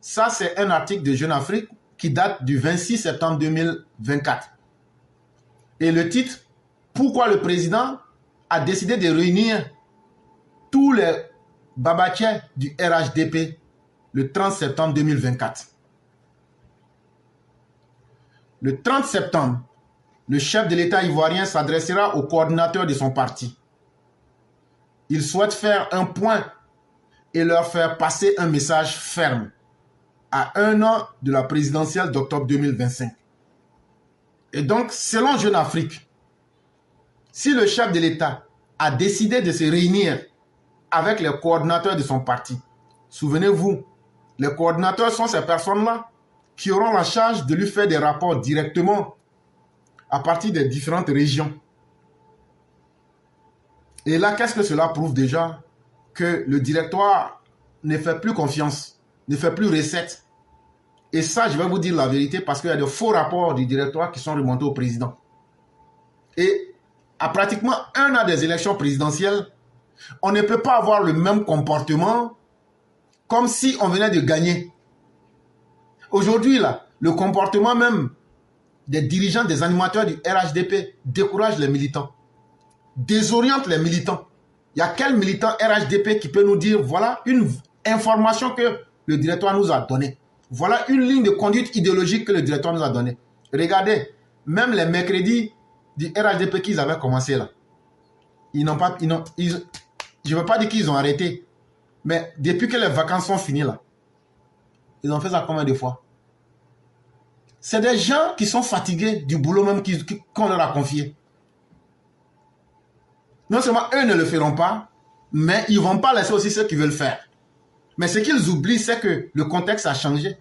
Ça, c'est un article de Jeune Afrique qui date du 26 septembre 2024. Et le titre, pourquoi le président a décidé de réunir tous les babatiers du RHDP le 30 septembre 2024. Le 30 septembre, le chef de l'État ivoirien s'adressera au coordinateur de son parti. Il souhaite faire un point et leur faire passer un message ferme à 1 an de la présidentielle d'octobre 2025. Et donc, selon Jeune Afrique, si le chef de l'État a décidé de se réunir avec les coordinateurs de son parti, souvenez-vous, les coordinateurs sont ces personnes-là qui auront la charge de lui faire des rapports directement à partir des différentes régions. Et là, qu'est-ce que cela prouve déjà? Que le directoire ne fait plus confiance, ne fait plus recette. Et ça, je vais vous dire la vérité parce qu'il y a de faux rapports du directoire qui sont remontés au président. Et à pratiquement 1 an des élections présidentielles, on ne peut pas avoir le même comportement comme si on venait de gagner. Aujourd'hui, là, le comportement même des dirigeants, des animateurs du RHDP décourage les militants, désoriente les militants. Il y a quel militant RHDP qui peut nous dire, voilà une information que le directoire nous a donnée. Voilà une ligne de conduite idéologique que le directoire nous a donnée. Regardez, même les mercredis du RHDP qu'ils avaient commencé là, je ne veux pas dire qu'ils ont arrêté, mais depuis que les vacances sont finies là, ils ont fait ça combien de fois? C'est des gens qui sont fatigués du boulot même qu'on leur a confié. Non seulement eux ne le feront pas, mais ils ne vont pas laisser aussi ceux qui veulent faire. Mais ce qu'ils oublient, c'est que le contexte a changé.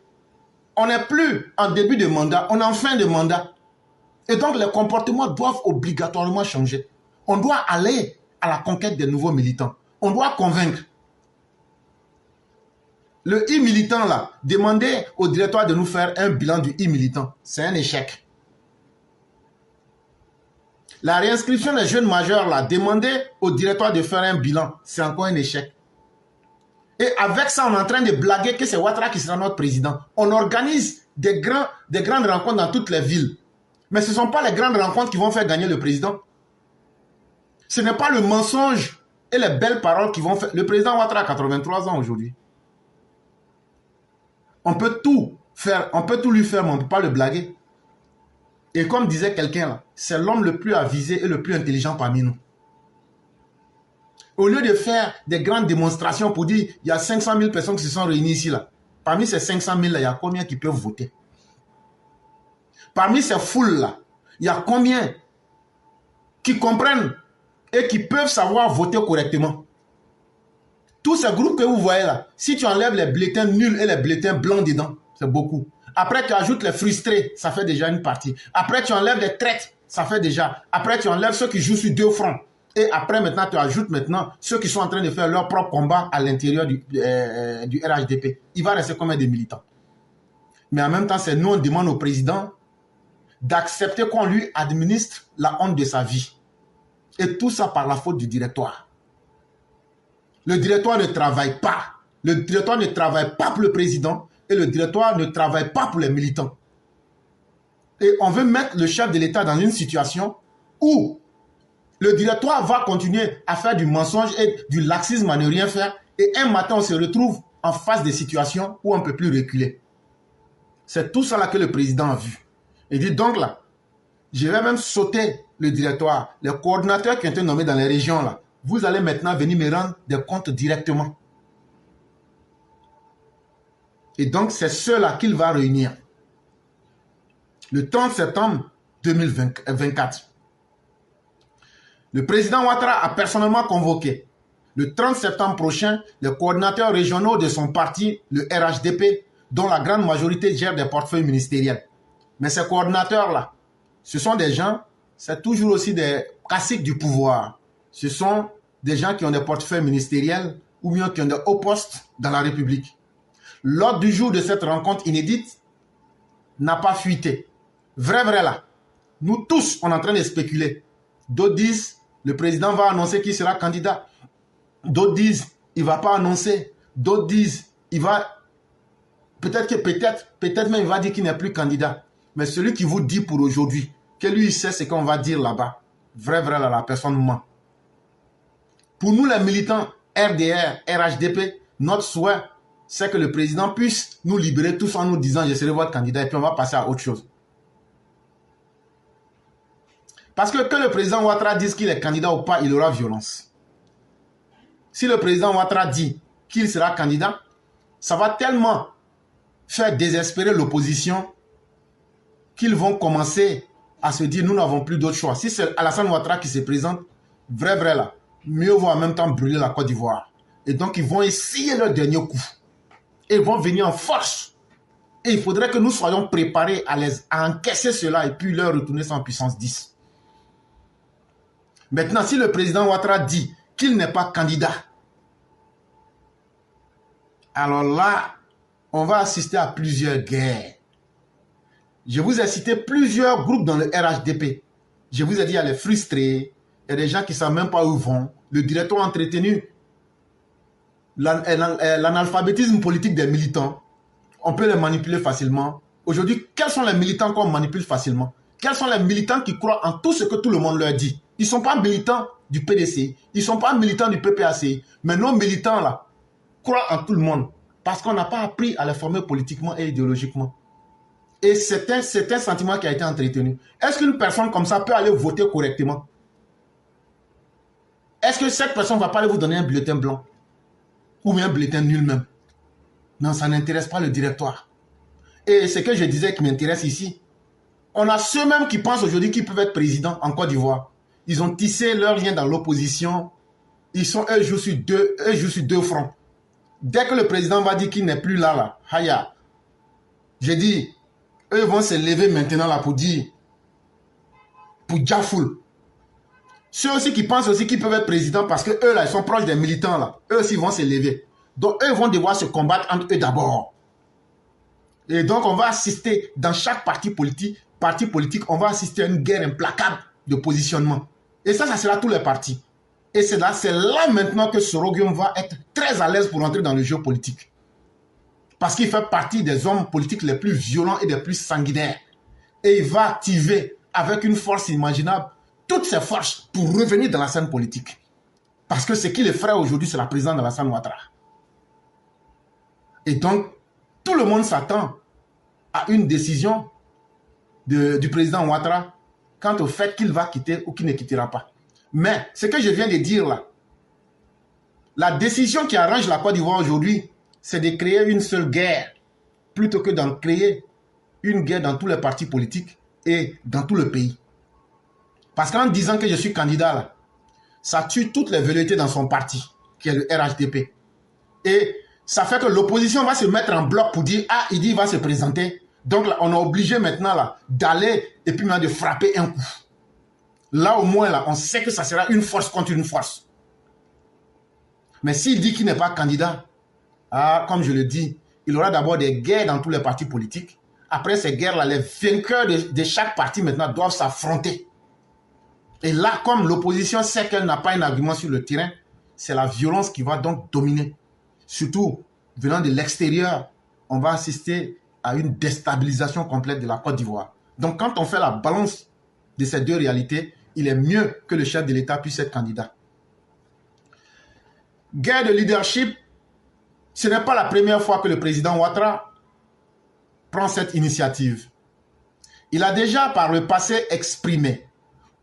On n'est plus en début de mandat, on est en fin de mandat. Et donc les comportements doivent obligatoirement changer. On doit aller à la conquête des nouveaux militants. On doit convaincre. Le e-militant là, demander au directoire de nous faire un bilan du e-militant, c'est un échec. La réinscription des jeunes majeurs là, demander au directoire de faire un bilan, c'est encore un échec. Et avec ça, on est en train de blaguer que c'est Ouattara qui sera notre président. On organise des grandes rencontres dans toutes les villes. Mais ce ne sont pas les grandes rencontres qui vont faire gagner le président. Ce n'est pas le mensonge et les belles paroles qui vont faire... Le président Ouattara a 83 ans aujourd'hui. On peut tout faire, on peut tout lui faire, mais on ne peut pas le blaguer. Et comme disait quelqu'un, c'est l'homme le plus avisé et le plus intelligent parmi nous. Au lieu de faire des grandes démonstrations pour dire il y a 500 000 personnes qui se sont réunies ici, là. Parmi ces 500 000, là, il y a combien qui peuvent voter? Parmi ces foules-là, il y a combien qui comprennent et qui peuvent savoir voter correctement? Tous ces groupes que vous voyez là, si tu enlèves les bulletins nuls et les bulletins blancs dedans, c'est beaucoup. Après, tu ajoutes les frustrés, ça fait déjà une partie. Après, tu enlèves les traites, ça fait déjà. Après, tu enlèves ceux qui jouent sur 2 fronts. Et après, maintenant, tu ajoutes maintenant ceux qui sont en train de faire leur propre combat à l'intérieur du RHDP. Il va rester combien de militants? Mais en même temps, c'est nous, on demande au président d'accepter qu'on lui administre la honte de sa vie. Et tout ça par la faute du directoire. Le directoire ne travaille pas. Le directoire ne travaille pas pour le président et le directoire ne travaille pas pour les militants. Et on veut mettre le chef de l'État dans une situation où le directoire va continuer à faire du mensonge et du laxisme à ne rien faire. Et un matin, on se retrouve en face des situations où on ne peut plus reculer. C'est tout ça là que le président a vu. Il dit donc là, je vais même sauter le directoire. Les coordinateurs qui ont été nommés dans les régions là, vous allez maintenant venir me rendre des comptes directement. Et donc, c'est ceux-là qu'il va réunir. Le 30 septembre 2024. Le président Ouattara a personnellement convoqué le 30 septembre prochain les coordinateurs régionaux de son parti, le RHDP, dont la grande majorité gère des portefeuilles ministériels. Mais ces coordinateurs-là, ce sont des gens, c'est toujours aussi des caciques du pouvoir. Ce sont des gens qui ont des portefeuilles ministériels ou bien qui ont des hauts postes dans la République. L'ordre du jour de cette rencontre inédite n'a pas fuité. Vrai là. Nous tous, on est en train de spéculer. D'autres disent, le président va annoncer qu'il sera candidat. D'autres disent, il ne va pas annoncer. D'autres disent, il va peut-être même il va dire qu'il n'est plus candidat. Mais celui qui vous dit pour aujourd'hui, que lui il sait ce qu'on va dire là-bas, vrai, la personne ment. Pour nous les militants RDR, RHDP, notre souhait, c'est que le président puisse nous libérer tous en nous disant je serai votre candidat et puis on va passer à autre chose. Parce que le président Ouattara dise qu'il est candidat ou pas, il aura violence. Si le président Ouattara dit qu'il sera candidat, ça va tellement faire désespérer l'opposition qu'ils vont commencer à se dire nous n'avons plus d'autre choix. Si c'est Alassane Ouattara qui se présente, vrai là, mieux vaut en même temps brûler la Côte d'Ivoire. Et donc ils vont essayer leur dernier coup. Et ils vont venir en force. Et il faudrait que nous soyons préparés à encaisser cela et puis leur retourner sans puissance 10. Maintenant, si le président Ouattara dit qu'il n'est pas candidat, alors là, on va assister à plusieurs guerres. Je vous ai cité plusieurs groupes dans le RHDP. Je vous ai dit, il y a les frustrés, il y a des gens qui ne savent même pas où ils vont. Le directeur a entretenu l'analphabétisme politique des militants. On peut les manipuler facilement. Aujourd'hui, quels sont les militants qu'on manipule facilement? Quels sont les militants qui croient en tout ce que tout le monde leur dit? Ils ne sont pas militants du PDC, ils ne sont pas militants du PPAC, mais nos militants là croient en tout le monde parce qu'on n'a pas appris à les former politiquement et idéologiquement. Et c'est un sentiment qui a été entretenu. Est-ce qu'une personne comme ça peut aller voter correctement? Est-ce que cette personne ne va pas aller vous donner un bulletin blanc? Ou bien un bulletin nul même? Non, ça n'intéresse pas le directoire. Et ce que je disais qui m'intéresse ici, on a ceux-mêmes qui pensent aujourd'hui qu'ils peuvent être présidents en Côte d'Ivoire. Ils ont tissé leur lien dans l'opposition. Eux jouent sur deux fronts. Dès que le président va dire qu'il n'est plus là, Haya, j'ai dit, eux vont se lever maintenant là pour dire, pour Djafoul. Ceux aussi qui pensent aussi qu'ils peuvent être présidents parce que eux là, ils sont proches des militants là. Eux aussi vont se lever. Donc eux vont devoir se combattre entre eux d'abord. Et donc on va assister dans chaque parti politique, on va assister à une guerre implacable de positionnement. Et ça sera tous les partis. Et c'est là maintenant que Soroguium va être très à l'aise pour entrer dans le jeu politique. Parce qu'il fait partie des hommes politiques les plus violents et les plus sanguinaires. Et il va activer avec une force inimaginable toutes ses forces pour revenir dans la scène politique. Parce que ce qui le ferait aujourd'hui, c'est la présidence d'Alassane Ouattara. Et donc, tout le monde s'attend à une décision du président Ouattara quant au fait qu'il va quitter ou qu'il ne quittera pas. Mais ce que je viens de dire là, la décision qui arrange la Côte d'Ivoire aujourd'hui, c'est de créer une seule guerre, plutôt que d'en créer une guerre dans tous les partis politiques et dans tout le pays. Parce qu'en disant que je suis candidat là, ça tue toutes les velléités dans son parti, qui est le RHDP. Et ça fait que l'opposition va se mettre en bloc pour dire, ah, il dit il va se présenter. Donc là, on est obligé maintenant là d'aller et puis maintenant de frapper un coup. Là au moins là, on sait que ça sera une force contre une force. Mais s'il dit qu'il n'est pas candidat, ah, comme je le dis, il aura d'abord des guerres dans tous les partis politiques. Après ces guerres-là, les vainqueurs de chaque parti maintenant doivent s'affronter. Et là, comme l'opposition sait qu'elle n'a pas un argument sur le terrain, c'est la violence qui va donc dominer. Surtout, venant de l'extérieur, on va assister à une déstabilisation complète de la Côte d'Ivoire. Donc, quand on fait la balance de ces deux réalités, il est mieux que le chef de l'État puisse être candidat. Guerre de leadership, ce n'est pas la première fois que le président Ouattara prend cette initiative. Il a déjà par le passé exprimé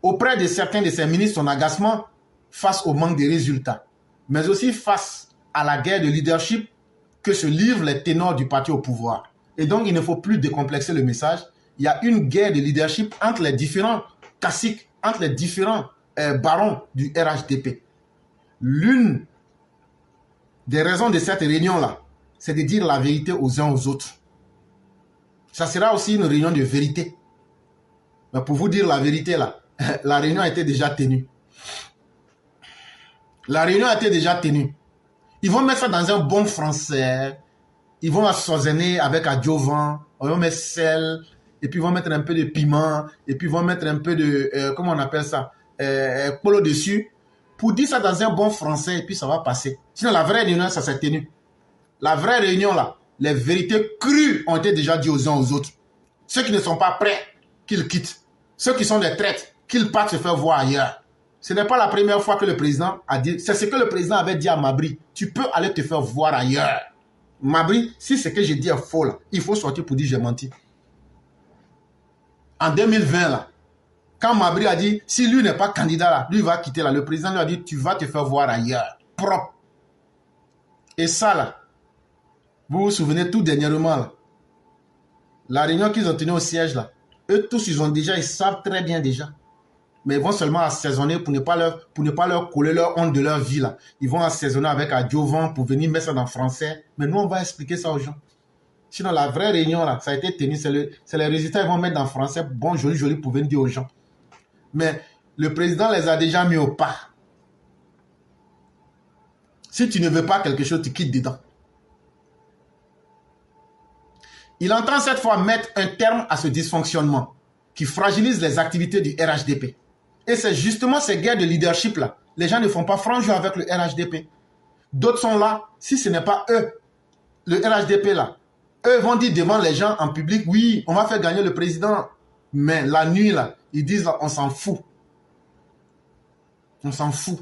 auprès de certains de ses ministres son agacement face au manque de résultats, mais aussi face à la guerre de leadership que se livrent les ténors du parti au pouvoir. Et donc, il ne faut plus décomplexer le message. Il y a une guerre de leadership entre les différents caciques, entre les différents barons du RHDP. L'une des raisons de cette réunion-là, c'est de dire la vérité aux uns aux autres. Ça sera aussi une réunion de vérité. Mais pour vous dire la vérité, là, la réunion a été déjà tenue. La réunion a été déjà tenue. Ils vont mettre ça dans un bon français. Ils vont assaisonner avec adjuvant. Ils vont mettre sel. Et puis ils vont mettre un peu de piment. Et puis ils vont mettre un peu de... comment on appelle ça? Polo dessus. Pour dire ça dans un bon français. Et puis ça va passer. Sinon la vraie réunion, ça s'est tenu. La vraie réunion là, les vérités crues ont été déjà dites aux uns aux autres. Ceux qui ne sont pas prêts, qu'ils quittent. Ceux qui sont des traîtres, qu'ils partent se faire voir ailleurs. Ce n'est pas la première fois que le président a dit, c'est ce que le président avait dit à Mabry, tu peux aller te faire voir ailleurs. Mabry, si ce que j'ai dit est faux, là, il faut sortir pour dire j'ai menti. En 2020, là, quand Mabry a dit, si lui n'est pas candidat, là, lui va quitter, là, le président lui a dit, tu vas te faire voir ailleurs. Propre. Et ça, là, vous vous souvenez tout dernièrement, là, la réunion qu'ils ont tenue au siège, là, eux tous, ils savent très bien déjà. Mais ils vont seulement assaisonner pour ne pas leur coller leur honte de leur vie, là. Ils vont assaisonner avec adjuvant pour venir mettre ça dans le français. Mais nous, on va expliquer ça aux gens. Sinon, la vraie réunion, là, ça a été tenu, c'est les résultats, ils vont mettre dans le français, bon, joli, joli, pour venir dire aux gens. Mais le président les a déjà mis au pas. Si tu ne veux pas quelque chose, tu quittes dedans. Il entend cette fois mettre un terme à ce dysfonctionnement qui fragilise les activités du RHDP. Et c'est justement ces guerres de leadership-là. Les gens ne font pas franc jeu avec le RHDP. D'autres sont là. Si ce n'est pas eux, le RHDP là, eux vont dire devant les gens en public, oui, on va faire gagner le président. Mais la nuit là, ils disent là, on s'en fout. On s'en fout.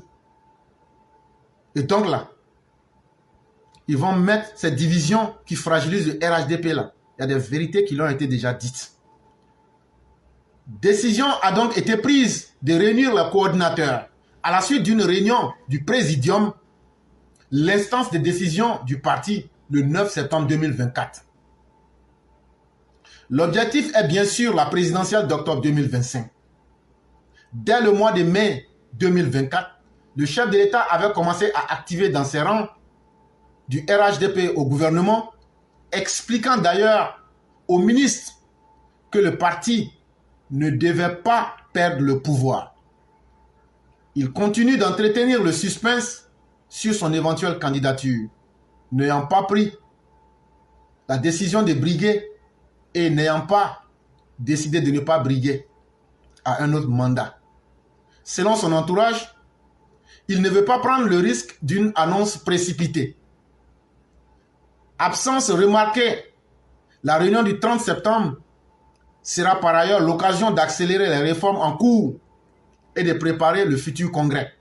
Et donc là, ils vont mettre cette division qui fragilise le RHDP là. Il y a des vérités qui leur ont été déjà dites. Décision a donc été prise de réunir les coordinateurs. À la suite d'une réunion du Présidium, l'instance de décision du parti le 9 septembre 2024. L'objectif est bien sûr la présidentielle d'octobre 2025. Dès le mois de mai 2024, le chef de l'État avait commencé à activer dans ses rangs du RHDP au gouvernement, expliquant d'ailleurs au ministre que le parti ne devait pas perdre le pouvoir. Il continue d'entretenir le suspense sur son éventuelle candidature, n'ayant pas pris la décision de briguer et n'ayant pas décidé de ne pas briguer à un autre mandat. Selon son entourage, il ne veut pas prendre le risque d'une annonce précipitée. Absence remarquée, la réunion du 30 septembre sera par ailleurs l'occasion d'accélérer les réformes en cours et de préparer le futur congrès.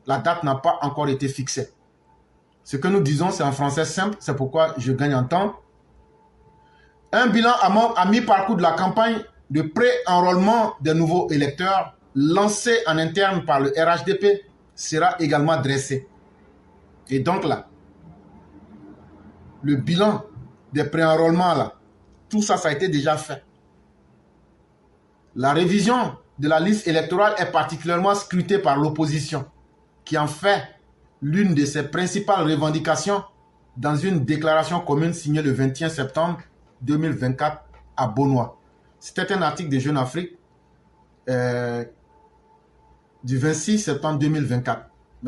La date n'a pas encore été fixée. Ce que nous disons, c'est en français simple, c'est pourquoi je gagne en temps. Un bilan à mi-parcours de la campagne de pré-enrôlement des nouveaux électeurs lancé en interne par le RHDP sera également dressé. Et donc là, le bilan des pré-enrôlements là, tout ça, ça a été déjà fait. La révision de la liste électorale est particulièrement scrutée par l'opposition, qui en fait l'une de ses principales revendications dans une déclaration commune signée le 21 septembre 2024 à Beaunois. C'était un article de Jeune Afrique du 26 septembre 2024.